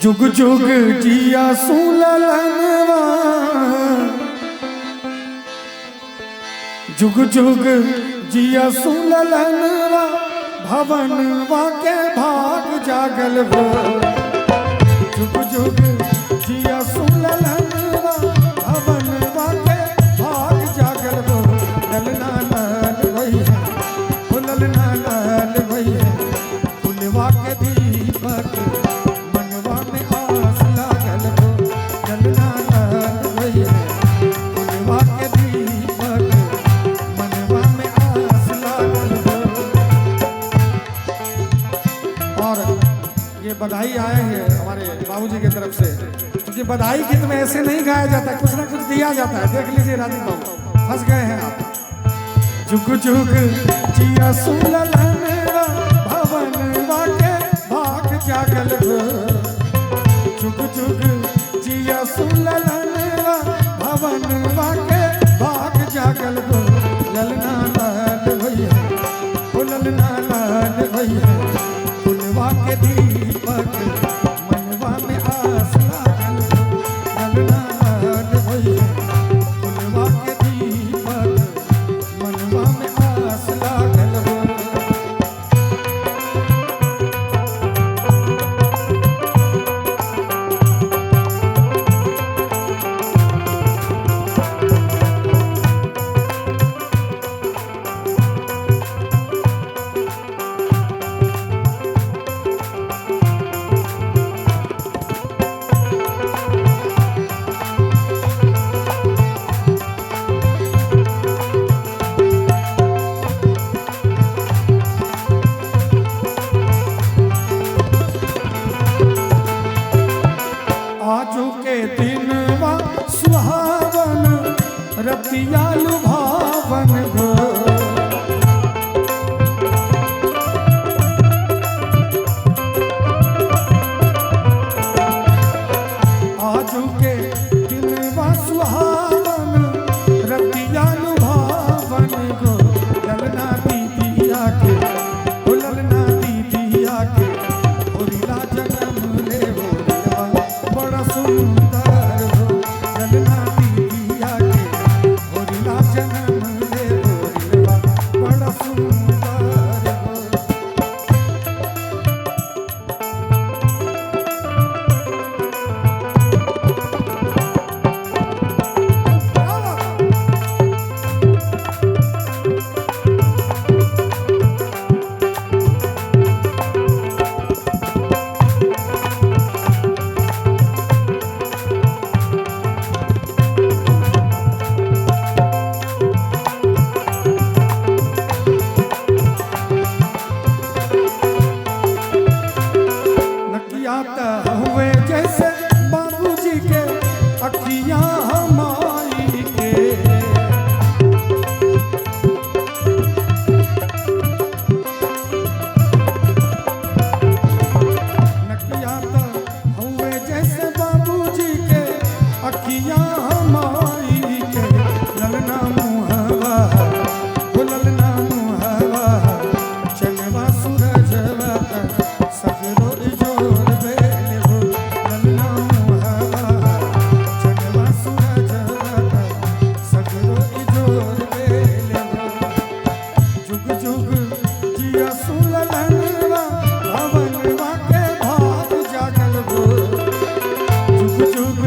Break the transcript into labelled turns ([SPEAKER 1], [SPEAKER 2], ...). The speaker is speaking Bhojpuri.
[SPEAKER 1] जुग जुग जिया सुललनवा, जुग जुग जिया सुललनवा, भवनवा के भाग जागल हो। जुग जुग जिया सुललनवा, भवनवा के भाग जागल हो। ललना लाल भैया, ललना लाल भैया, फुलवा के दीपक मनवा में आस लागल हो। ललना लाल भैया, फुलवा के दीपक मनवा में आस लागल हो। और ये बधाई आए हैं हमारे बाबूजी की तरफ से, क्योंकि बधाई गीत में ऐसे नहीं गाया जाता, कुछ ना कुछ दिया जाता है। देख लीजिए राजीव बाबू, फंस गए हैं आप। जुग जुग जिया सुललनवा, भवनवा के भाग जागल हो। जुग जुग जिया सुललनवा, भवनवा के भाग जागल हो। ललना लाल भैया, ललना लाल भैया, फुलवा के दीपक मनवा में आस लागल हो। ललना लाल भैया, फुलवा के दीपक मनवा में आस लागल हो। आजू के दिनवा सुहावन, रतिया लुभावन हो। आजू के दिनवा सुहावन, रतिया लुभावन हो। ललना दीदिया के, ललना दीदिया के, होरिला जन्म ले होरिला बड़ा सुंदर हो। ललना दीदिया के, होरिला जन्म ले होरिला बड़ा सुंदर हो। नकिया त हुए जैसे बाबूजी के, अखियां हमारी के। नकिया त हुए जैसे बाबूजी के, अखियां हमारी के। ललना मुहवा, ललना मुहवा, चनवा सूरजवा सगरो जोर बेल हो। ललना मुहवा, चनवा सूरजवा सगरो जोर बेल हो। जुग जुग जिया सुललनवा, भवनवा के भाग जागल हो। जुग जुग